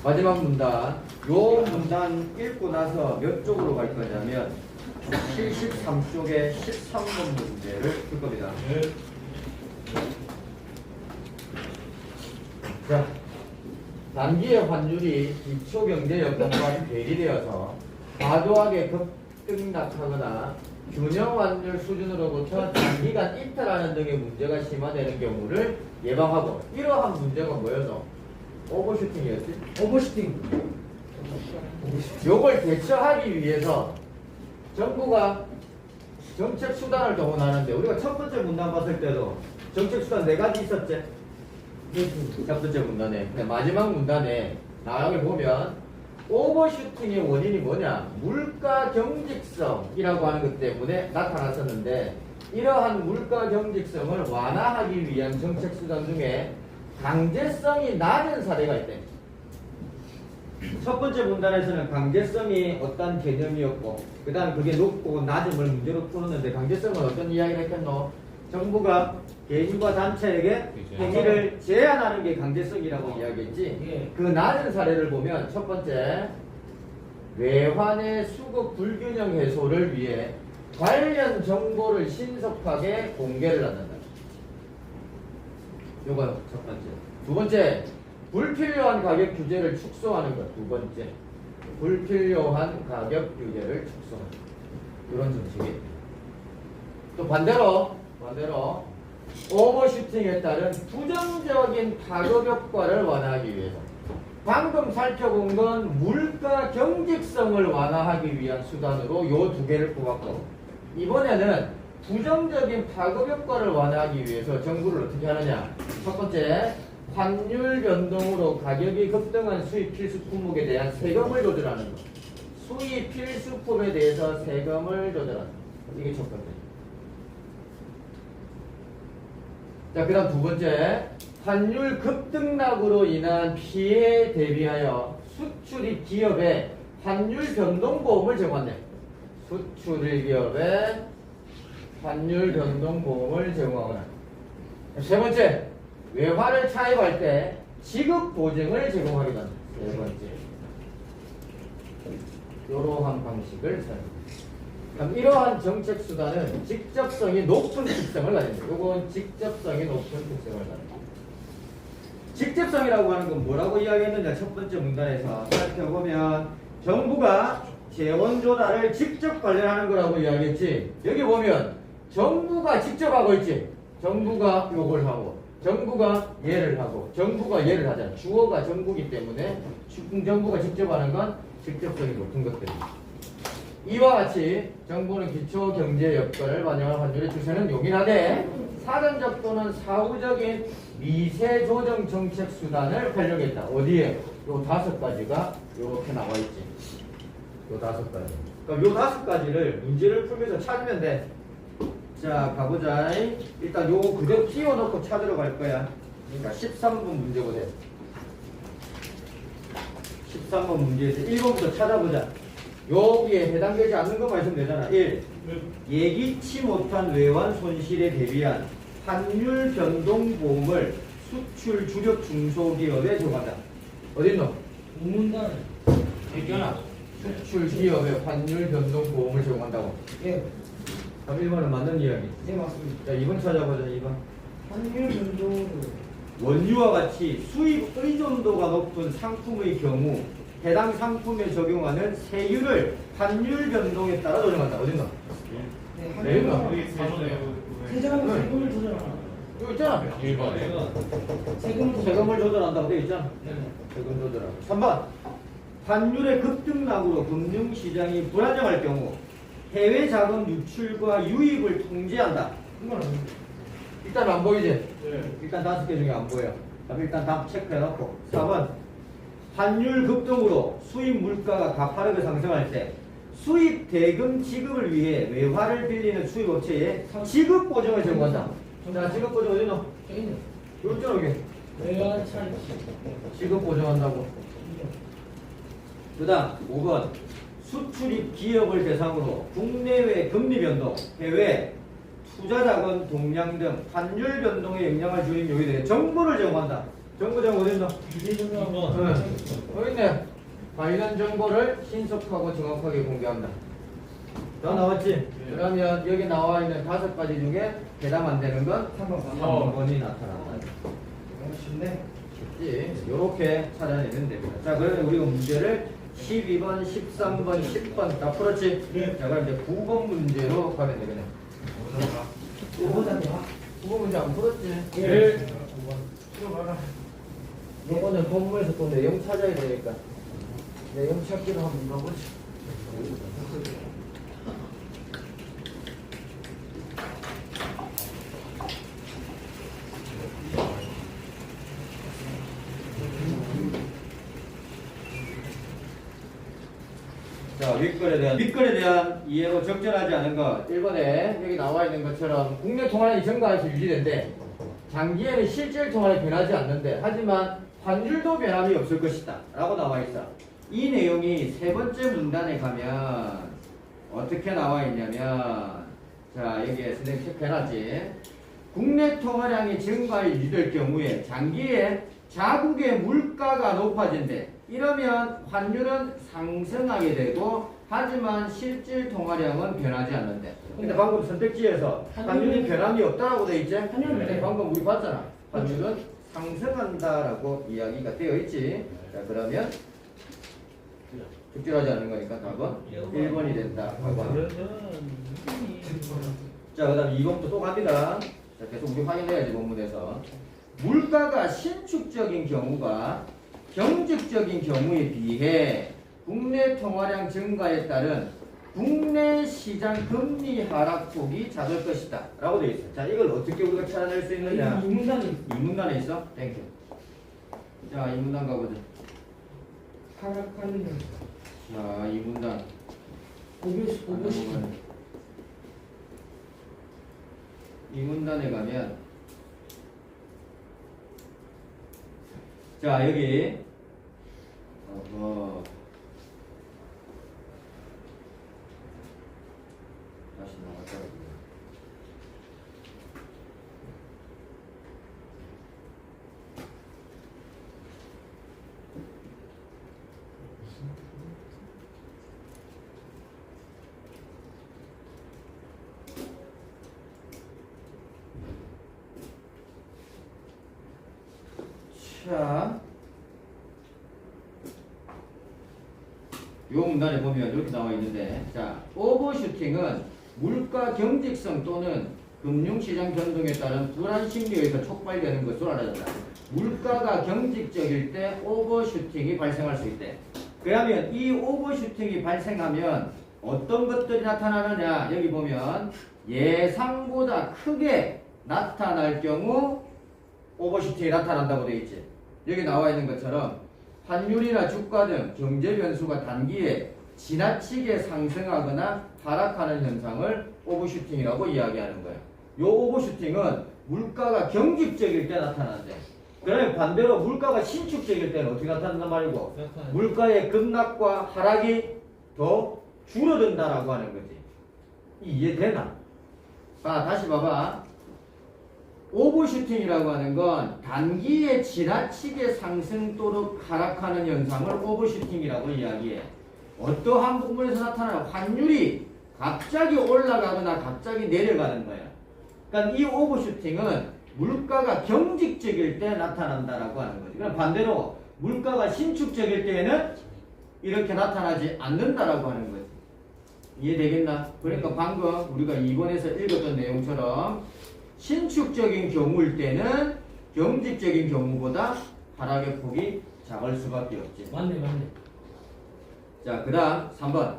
마지막 문단. 요 문단 읽고 나서 몇 쪽으로 갈 거냐면 73쪽에 13번 문제를 풀 겁니다. 자, 단기의 환율이 기초경제여건과 괴리되어서 과도하게 급등락하거나 균형 환율 수준으로부터 단기간 이탈하는 등의 문제가 심화되는 경우를 예방하고, 이러한 문제가 뭐였노? 오버슈팅이었지? 오버슈팅. 요걸 대처하기 위해서 정부가 정책 수단을 동원하는데, 우리가 첫 번째 문단 봤을 때도 정책 수단 4가지 있었지? 첫 번째 문단에. 근데 마지막 문단에 나락을 보면 오버슈팅의 원인이 뭐냐? 물가 경직성이라고 하는 것 때문에 나타났었는데, 이러한 물가 경직성을 완화하기 위한 정책 수단 중에 강제성이 낮은 사례가 있대. 첫 번째 문단에서는 강제성이 어떤 개념이었고, 그 다음 그게 높고 낮음을 문제로 풀었는데, 강제성은 어떤 이야기를 했겠노? 정부가 개인과 단체에게 행위를 제한하는 게 강제성이라고 이야기했지. 그 낮은 사례를 보면 첫 번째, 외환의 수급 불균형 해소를 위해 관련 정보를 신속하게 공개를 한다. 요거 첫 번째. 두 번째, 불필요한 가격 규제를 축소하는 것. 두 번째, 불필요한 가격 규제를 축소하는 것. 이런 정책이. 또 반대로 오버슈팅에 따른 부정적인 파급 효과를 완화하기 위해서, 방금 살펴본 건 물가 경직성을 완화하기 위한 수단으로 요 두 개를 뽑았고, 이번에는 부정적인 파급 효과를 완화하기 위해서 정부를 어떻게 하느냐. 첫 번째, 환율 변동으로 가격이 급등한 수입 필수 품목에 대한 세금을 조절하는 것. 수입 필수품에 대해서 세금을 조절하는 것. 이게 첫 번째. 자, 그 다음 두 번째, 환율 급등락으로 인한 피해에 대비하여 수출입 기업에 환율 변동보험을 제공한다. 수출입 기업에 환율 변동보험을 제공하거나. 세 번째, 외화를 차입할 때 지급 보증을 제공하기도 한다. 세 번째, 이러한 방식을 사용합니다. 그럼 이러한 정책 수단은 직접성이 높은 특성을 가진다. 이건 직접성이 높은 특성을 가진다. 직접성이라고 하는 건 뭐라고 이야기했느냐? 첫 번째 문단에서 살펴보면 정부가 재원 조달을 직접 관련하는 거라고 이야기했지. 여기 보면 정부가 직접 하고 있지. 정부가 요걸 하고, 정부가 얘를 하고, 정부가 얘를 하잖아. 주어가 정부기 때문에 정부가 직접 하는 건 직접성이 높은 것들입니다. 이와 같이 정부는 기초 경제 여건을 반영한 환율의 추세는 용인하되 사전적 또는 사후적인 미세 조정 정책 수단을 활용했다. 어디에? 요 5가지가 이렇게 나와 있지. 요 5가지. 그럼 요 5가지를 문제를 풀면서 찾으면 돼. 자, 가보자. 일단 요거 그대로 띄워놓고 찾으러 갈 거야. 그러니까 13번 문제거든. 13번 문제에서 1번부터 찾아보자. 여기에 해당되지 않는 것만 있으면 되잖아. 1. 예기치 못한 외환 손실에 대비한 환율 변동 보험을 수출 주력 중소기업에 제공한다. 어딨노? 문단. 있잖아. 수출 기업에 환율 변동 보험을 제공한다고. 예. 그럼 1번은 맞는 이야기. 네, 맞습니다. 자, 2번 찾아보자. 2번. 환율 변동으로 원유와 같이 수입 의존도가 높은 상품의 경우 해당 상품에 적용하는 세율을 환율 변동에 따라 조정한다. 어딨나? 네, 네, 이거. 환율 세정하면 세금을 조절한다. 이거 있잖아. 1번. 세금을 조절한다고 되어 있잖아. 네. 세금 조절하고. 3번. 환율의 급등락으로 금융시장이 불안정할 경우 해외 자금 유출과 유입을 통제한다. 그건 아닙니다. 일단 안 보이지? 네. 일단 5개 중에 안 보여. 그럼 일단 답 체크해놓고. 4번. 환율 급등으로 수입 물가가 가파르게 상승할 때 수입 대금 지급을 위해 외화를 빌리는 수입업체에 지급 보증을 제공한다. 자, 지급 보증 어디 있노? 저기 있네. 여기 있잖아, 여기. 외환 차익. 지급 보증한다고. 그 다음 5번. 수출입 기업을 대상으로 국내외 금리 변동, 해외 투자자금 동향 등 환율 변동에 영향을 주는 요인에 정보를 제공한다. 정보장 어딨노? 이번. 여기 있네. 관련 정보를 신속하고 정확하게 공개한다. 다 나왔지? 그러면 여기 나와 있는 5가지 중에 대답 안 되는 건 3번이 나타난다. 너무 쉽네. 쉽지? 요렇게 찾아내면 됩니다. 자, 그러면 우리가 문제를 12번, 13번, 10번 다 풀었지? 네. 자, 그럼 이제 9번 문제로 가면 되겠네. 5번이야? 9번 문제 안 풀었지? 네. 들어가라. 이거는 본문에서 또 내용 찾아야 되니까 내용 찾기로 한번 가보지. 자, 윗글에 대한 이해로 적절하지 않은 것 1번에 여기 나와 있는 것처럼 국내 통화량이 증가해서 유지된대. 장기에는 실질 통화량이 변하지 않는데 하지만 환율도 변함이 없을 것이다 라고 나와 있어. 이 내용이 세 번째 문단에 가면 어떻게 나와 있냐면, 자, 여기에 선생님 체크해놨지. 국내 통화량이 증가해 유지될 경우에 장기에 자국의 물가가 높아진대. 이러면 환율은 상승하게 되고 하지만 실질 통화량은 변하지 않는데. 근데 방금 선택지에서 환율이 변함이 없다라고 돼 있지? 환율은 방금 우리 봤잖아. 환율은 상승한다라고 이야기가 되어 있지. 자, 그러면 적절하지 않은 거니까 답은 1번이 된다 하고 합니다. 자, 그 다음 2번부터 또 갑니다. 자, 계속 우리 확인해야지 본문에서. 물가가 신축적인 경우가 경직적인 경우에 비해 국내 통화량 증가에 따른 국내 시장 금리 하락폭이 작을 것이다 라고 되어 있어. 자, 이걸 어떻게 우리가 찾아낼 수 있느냐? 이 문단이 이 문단에 있어? 땡큐. 자, 이 문단 가보자. 하락하는 자, 이 문단. 보고 싶어. 이 문단에 가면, 자, 여기 다시 나갔다. 자, 요 문단에 보면 이렇게 나와 있는데, 자, 오버슈팅은 물가 경직성 또는 금융시장 변동에 따른 불안 심리에서 촉발되는 것으로 알아진다. 물가가 경직적일 때 오버슈팅이 발생할 수 있대. 그러면 이 오버슈팅이 발생하면 어떤 것들이 나타나느냐? 여기 보면 예상보다 크게 나타날 경우 오버슈팅이 나타난다고 되어 있지. 여기 나와 있는 것처럼 환율이나 주가 등 경제 변수가 단기에 지나치게 상승하거나 하락하는 현상을 오버슈팅이라고 이야기하는 거예요. 이 오버슈팅은 물가가 경직적일 때 나타나는데, 그러면 반대로 물가가 신축적일 때는 어떻게 나타난단 말이고, 물가의 급락과 하락이 더 줄어든다라고 하는 거지. 이해되나? 다시 봐봐. 오버슈팅이라고 하는 건 단기에 지나치게 상승도록 하락하는 현상을 오버슈팅이라고 이야기해. 어떠한 부분에서 나타나는 환율이 갑자기 올라가거나 갑자기 내려가는 거야. 그러니까 이 오버슈팅은 물가가 경직적일 때 나타난다라고 하는 거지. 그럼 반대로 물가가 신축적일 때에는 이렇게 나타나지 않는다라고 하는 거지. 이해되겠나? 그러니까 방금 우리가 2번에서 읽었던 내용처럼 신축적인 경우일 때는 경직적인 경우보다 하락의 폭이 작을 수밖에 없지. 맞네. 자, 그 다음 3번.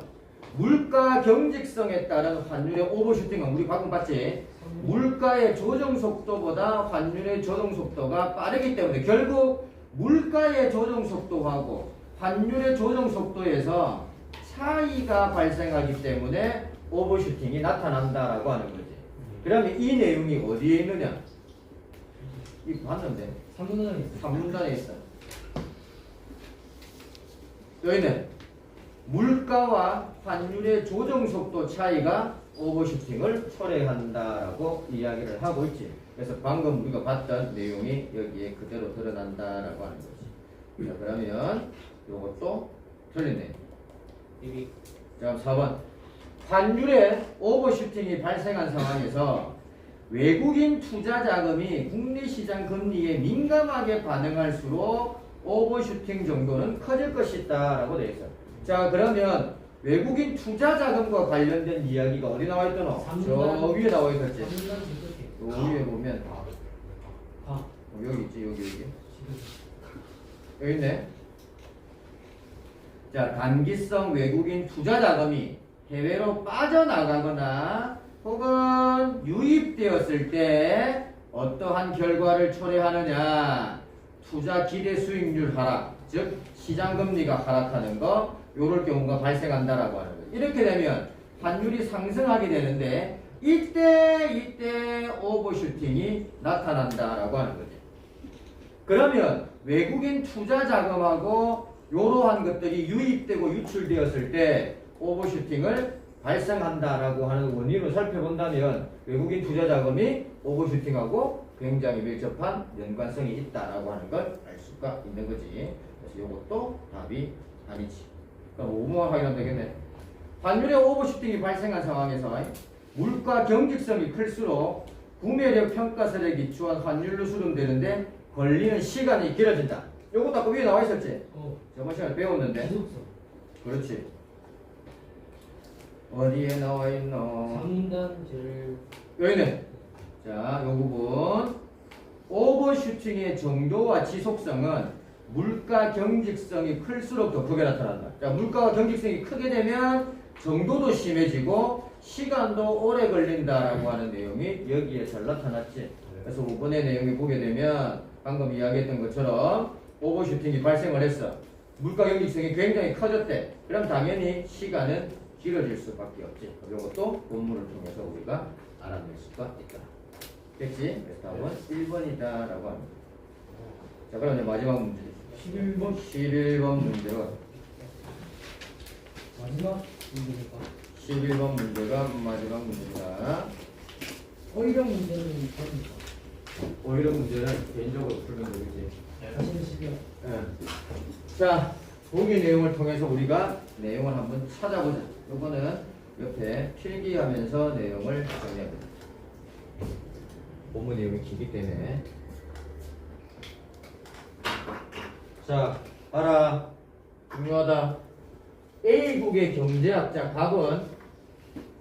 물가 경직성에 따른 환율의 오버슈팅은 우리 방금 봤지? 물가의 조정 속도보다 환율의 조정 속도가 빠르기 때문에 결국 물가의 조정 속도하고 환율의 조정 속도에서 차이가 발생하기 때문에 오버슈팅이 나타난다라고 하는 거지. 그러면 이 내용이 어디에 있느냐? 이거 봤는데 3문단에 있어. 여기는 물가와 환율의 조정 속도 차이가 오버슈팅을 초래한다라고 이야기를 하고 있지. 그래서 방금 우리가 봤던 내용이 여기에 그대로 드러난다라고 하는 거지. 자, 그러면 요것도 틀리네. 자, 4번. 환율의 오버슈팅이 발생한 상황에서 외국인 투자 자금이 국내 시장 금리에 민감하게 반응할수록 오버슈팅 정도는 커질 것이다 라고 되어 있어요. 자, 그러면 외국인 투자 자금과 관련된 이야기가 어디 나와 있더노? 저 위에 나와 있었지. 요 위에 보면 여기 있지, 여기 여기 있네. 자, 단기성 외국인 투자 자금이 해외로 빠져나가거나 혹은 유입되었을 때 어떠한 결과를 초래하느냐? 투자 기대 수익률 하락, 즉 시장 금리가 하락하는 거, 요럴 경우가 발생한다라고 하는 거예요. 이렇게 되면 환율이 상승하게 되는데 이때 오버슈팅이 나타난다라고 하는 거죠. 그러면 외국인 투자 자금하고 이러한 것들이 유입되고 유출되었을 때 오버슈팅을 발생한다라고 하는 원인을 살펴본다면 외국인 투자 자금이 오버슈팅하고 굉장히 밀접한 연관성이 있다라고 하는 걸 알 수가 있는 거지. 그래서 이것도 답이 아니지. 그럼 5번만 확인하면 되겠네. 환율의 오버슈팅이 발생한 상황에서 물가 경직성이 클수록 구매력 평가설에 기초한 환율로 수렴되는데 걸리는 시간이 길어진다. 요것도 아까 위에 나와 있었지? 저번 시간에 배웠는데. 기속성. 그렇지. 어디에 나와 있노? 상인단지를 여기 있네. 자, 요 부분. 오버슈팅의 정도와 지속성은 물가 경직성이 클수록 더 크게 나타난다. 자, 물가가 경직성이 크게 되면 정도도 심해지고 시간도 오래 걸린다라고 하는 내용이 여기에 잘 나타났지. 그래서 5번의 내용을 보게 되면 방금 이야기했던 것처럼 오버슈팅이 발생을 했어. 물가 경직성이 굉장히 커졌대. 그럼 당연히 시간은 길어질 수밖에 없지. 이것도 본문을 통해서 우리가 알아낼 수가 있다. 됐지? 그래서 답은 1번이다라고 합니다. 자, 그럼 이제 마지막 문제. 11번 문제가 마지막 문제니까. 11번 문제가 마지막 문제다. 이런 문제는뭡니까? 오히려 문제는 개인적으로 풀면 되겠지. 사실 실력. 예. 자, 보기 내용을 통해서 우리가 내용을 한번 찾아보자. 이거는 옆에 필기하면서 내용을 정리합니다. 본문 내용이 길기 때문에. 자, 알아. 중요하다. A국의 경제학자 각은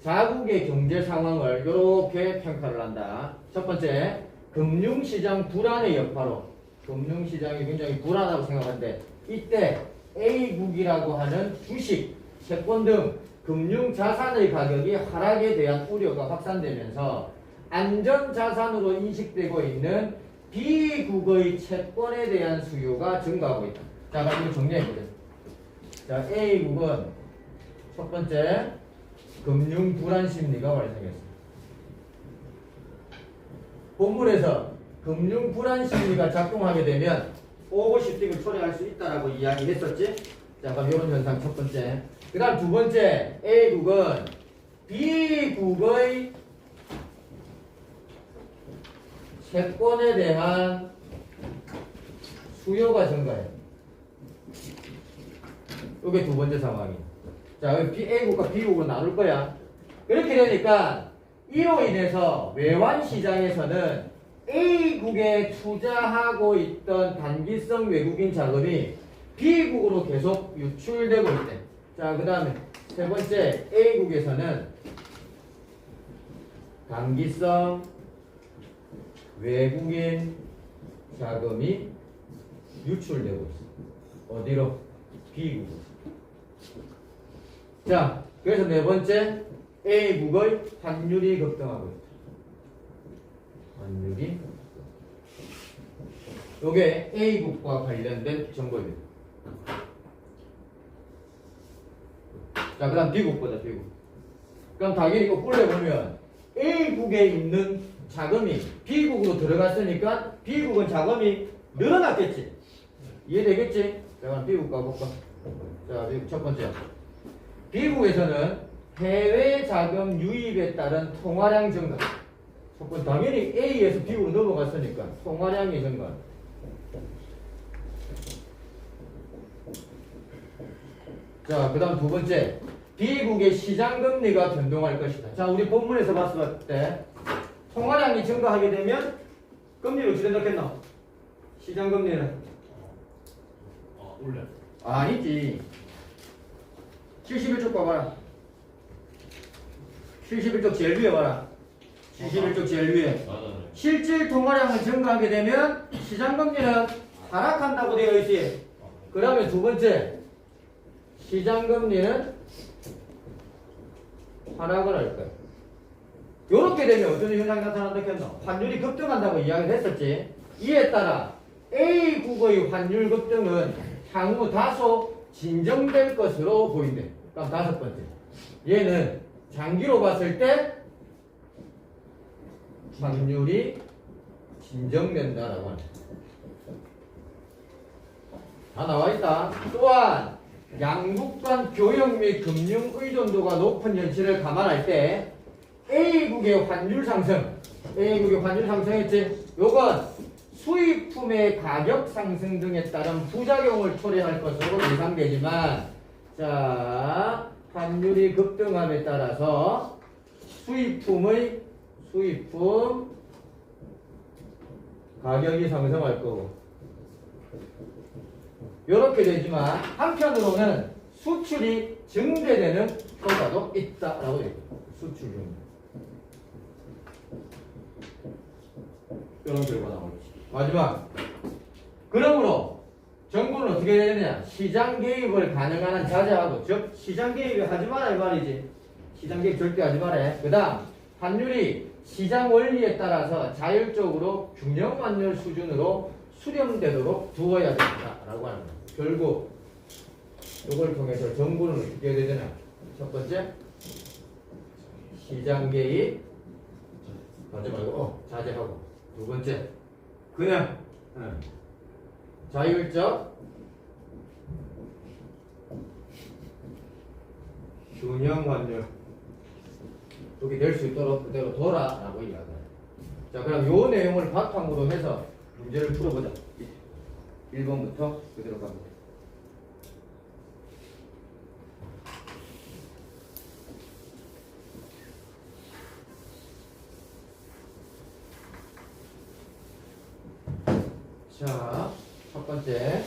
자국의 경제 상황을 이렇게 평가를 한다. 첫 번째, 금융시장 불안의 여파로. 금융시장이 굉장히 불안하다고 생각하는데 이때 A국이라고 하는 주식, 채권 등 금융자산의 가격이 하락에 대한 우려가 확산되면서 안전자산으로 인식되고 있는 B국의 채권에 대한 수요가 증가하고 있다. 자, 그럼 이거 정리해보자. 자, A국은 첫 번째 금융 불안 심리가 발생했습니다. 본문에서 금융 불안 심리가 작동하게 되면 오버슈팅을 초래할 수 있다라고 이야기했었지. 자, 그럼 이런 현상 첫 번째. 그 다음 두 번째, A국은 B국의 채권에 대한 수요가 증가해. 이게 두 번째 상황이. 자, A국과 B국으로 나눌 거야. 그렇게 되니까 이로 인해서 외환시장에서는 A국에 투자하고 있던 단기성 외국인 자금이 B국으로 계속 유출되고 있대. 자, 그 다음에 세 번째, A국에서는 단기성 외국인 자금이 유출되고 있어. 어디로? B국으로. 자, 그래서 네 번째, A국의 환율이 급등하고 있다. 환율이. 요게 A국과 관련된 정보입니다. 자, 그 다음 B국 보자, B국. 그럼 당연히 이거 꼴려보면 A국에 있는 자금이 B국으로 들어갔으니까 B국은 자금이 늘어났겠지. 이해되겠지? 자, 그럼 B국 가볼까? 자, B국 첫 번째. B국에서는 해외 자금 유입에 따른 통화량 증가. 첫 번째 당연히 A에서 B로 넘어갔으니까 통화량이 증가. 자, 그 다음 두 번째 B국의 시장금리가 변동할 것이다. 자, 우리 본문에서 봤을 때 통화량이 증가하게 되면 금리를 어떻게 된다겠노? 시장금리는 올려. 아니지. 71쪽 봐봐라. 71쪽 제일 위에 봐라. 71쪽 제일 위에. 맞아. 실질 통화량을 증가하게 되면 시장금리는 하락한다고 되어 있지. 그러면 두 번째 시장금리는 하락을 할 거야. 요렇게 되면 어떤 현상이 나타난다 했노? 환율이 급등한다고 이야기를 했었지. 이에 따라 A국의 환율 급등은 향후 다소 진정될 것으로 보인대. 그럼 다섯 번째. 얘는 장기로 봤을 때 환율이 진정된다라고 하네. 다 나와있다. 또한 양국 간 교역 및 금융 의존도가 높은 현실을 감안할 때 A국의 환율 상승, A국의 환율 상승했지. 요건 수입품의 가격 상승 등에 따른 부작용을 초래할 것으로 예상되지만, 자, 환율이 급등함에 따라서 수입품 가격이 상승할 거고, 이렇게 되지만 한편으로는 수출이 증대되는 효과도 있다라고 되어 있고, 수출 증대. 이런 결과 나오겠지. 마지막. 그러므로 정부는 어떻게 해야 되느냐? 시장 개입을 가능한 한 자제하고, 즉 시장 개입을 하지 마라 이 말이지. 시장 개입 절대 하지 마라. 그다음 환율이 시장 원리에 따라서 자율적으로 균형 환율 수준으로 수렴되도록 두어야 된다라고 하는 거야. 결국 이걸 통해서 정부는 어떻게 해야 되냐? 첫 번째 시장 개입 하지 말고 자제하고, 두 번째 그냥 자율적 균형 환율 여기 될 수 있도록 그대로 둬라라고 이야기해요. 자, 그럼 요 내용을 바탕으로 해서 문제를 풀어보자. 1번부터 그대로 갑니다. 자, 첫 번째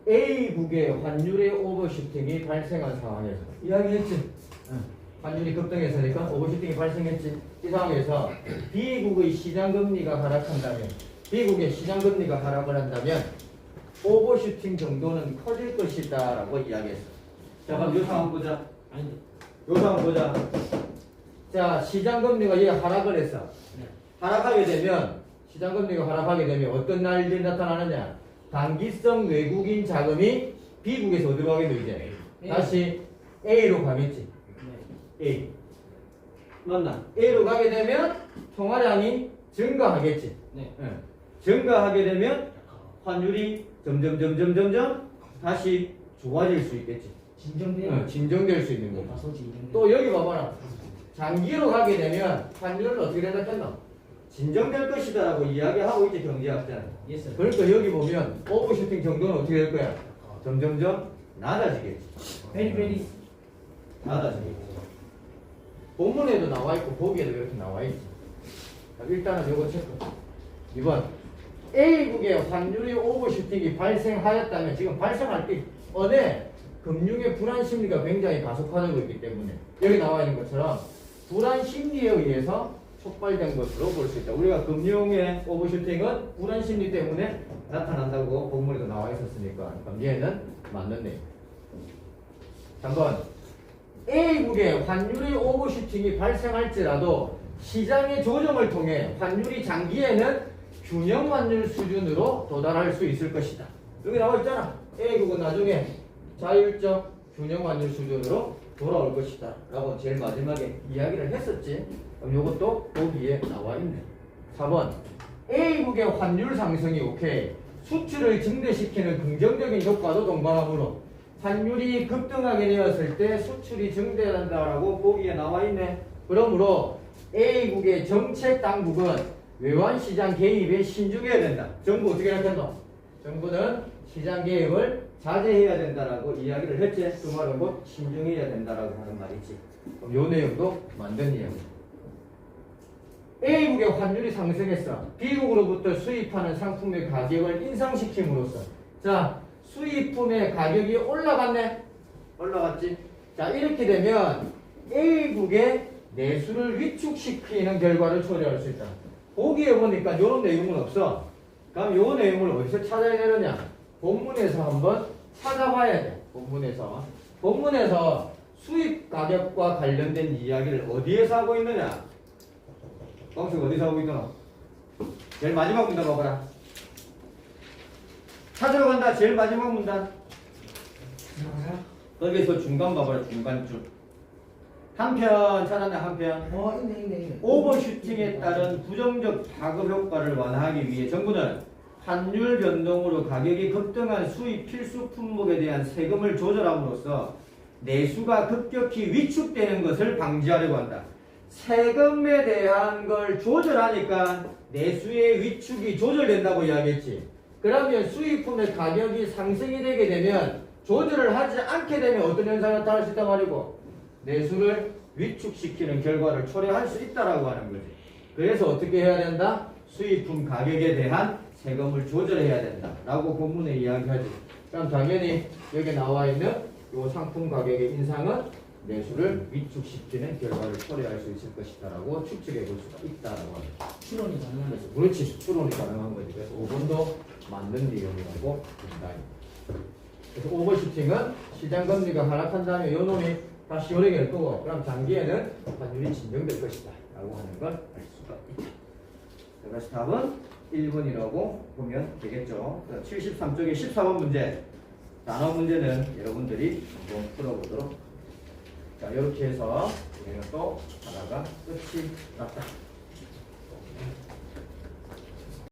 A국의 환율의 오버슈팅이 발생한 상황에서 이야기했지. 환율이 급등했으니까 오버슈팅이 발생했지. 이 상황에서 B국의 시장금리가 하락한다면, B국의 시장금리가 하락을 한다면 오버슈팅 정도는 커질 것이다 라고 이야기했어. 자, 그럼 이 상황 보자. 아니, 이 상황 보자. 자, 시장금리가 얘 하락을 했어. 네. 하락하게 되면, 시장금리가 하락하게 되면 어떤 날이 나타나느냐? 단기성 외국인 자금이 B국에서 어디로 가겠노 이제? A. 다시 A로 가겠지. 네. A. 맞나? A로 가게 되면 통화량이 증가하겠지. 네. 응. 증가하게 되면 환율이 점점 다시 좋아질 수 있겠지. 진정돼요. 응, 진정될 수 있는 거야. 다소 진정돼요. 또 여기 봐봐라. 장기로 가게 되면 환율은 어떻게 된다 했나? 진정될 것이다라고 이야기하고 있지, 경제학자는. 예스. 그러니까 여기 보면 오버슈팅 정도는 어떻게 될 거야? 점점점 낮아지겠지. 베리 낮아지겠지. 본문에도 나와 있고 보기에도 이렇게 나와 있지. 일단은 요거 체크. 2번. A국의 환율의 오버슈팅이 발생하였다면, 지금 발생할 때 어제 금융의 불안 심리가 굉장히 가속화되고 있기 때문에 여기 나와 있는 것처럼 불안 심리에 의해서 촉발된 것으로 볼 수 있다. 우리가 금융의 오버슈팅은 불안 심리 때문에 나타난다고 본문에도 나와 있었으니까, 그럼 얘는 맞는 내용. 3번. A국의 환율의 오버슈팅이 발생할지라도 시장의 조정을 통해 환율이 장기에는 균형 환율 수준으로 도달할 수 있을 것이다. 여기 나와 있잖아. A국은 나중에 자율적 균형 환율 수준으로 돌아올 것이다 라고 제일 마지막에 이야기를 했었지. 그럼 이것도 보기에 나와 있네. 4번. A국의 환율 상승이 오케이. 수출을 증대시키는 긍정적인 효과도 동반하므로 환율이 급등하게 되었을 때 수출이 증대한다라고 보기에 나와 있네. 그러므로 A국의 정책 당국은 외환시장 개입에 신중해야 된다. 정부 어떻게 할텐다? 정부는 시장 개입을 자제해야 된다라고 이야기를 했지. 그 말은 곧 신중해야 된다라고 하는 말이지. 그럼 요 내용도 만든 이야기. A국의 환율이 상승했어. B국으로부터 수입하는 상품의 가격을 인상시킴으로써 자 수입품의 가격이 올라갔네. 올라갔지. 자 이렇게 되면 A국의 내수를 위축시키는 결과를 초래할 수 있다. 보기에 보니까 이런 내용은 없어. 그럼 이 내용을 어디서 찾아야 되느냐? 본문에서 한번 찾아봐야 돼. 본문에서 수입 가격과 관련된 이야기를 어디에서 하고 있느냐? 뻥식 어디서 하고 있노? 제일 마지막 문단 봐봐라. 찾으러 간다. 제일 마지막 문단. 거기서 중간 봐봐라. 중간줄. 한편 찾았네. 한편. 있네. 오버슈팅에 따른 부정적 파급 효과를 완화하기 위해 정부는 환율 변동으로 가격이 급등한 수입 필수 품목에 대한 세금을 조절함으로써 내수가 급격히 위축되는 것을 방지하려고 한다. 세금에 대한 걸 조절하니까 내수의 위축이 조절된다고 이야기했지. 그러면 수입품의 가격이 상승이 되게 되면 조절을 하지 않게 되면 어떤 현상이 나타날 수 있단 말이고 내수를 위축시키는 결과를 초래할 수 있다라고 하는 거지. 그래서 어떻게 해야 된다? 수입품 가격에 대한 세금을 조절해야 된다 라고 본문에 이야기하지. 그럼 당연히 여기 나와 있는 이 상품 가격의 인상은 내수를 위축시키는 결과를 초래할 수 있을 것이다 라고 추측해 볼 수가 있다라고 합니다. 추론이 가능한. 그래서 그렇지. 추론이 가능한 거지. 그래서 5번도 맞는 내용이라고 본다. 그래서 오버슈팅은 시장 금리가 하락한 다음에 요 놈이 다시 요령을 끄고 그럼 장기에는 환율이 진정될 것이다 라고 하는 걸 알 수가 있다. 그래서 답은 1번이라고 보면 되겠죠. 73쪽에 14번 문제 단어 문제는 여러분들이 한번 풀어보도록. 자 이렇게 해서 우리는 또 하다가 끝이 났다.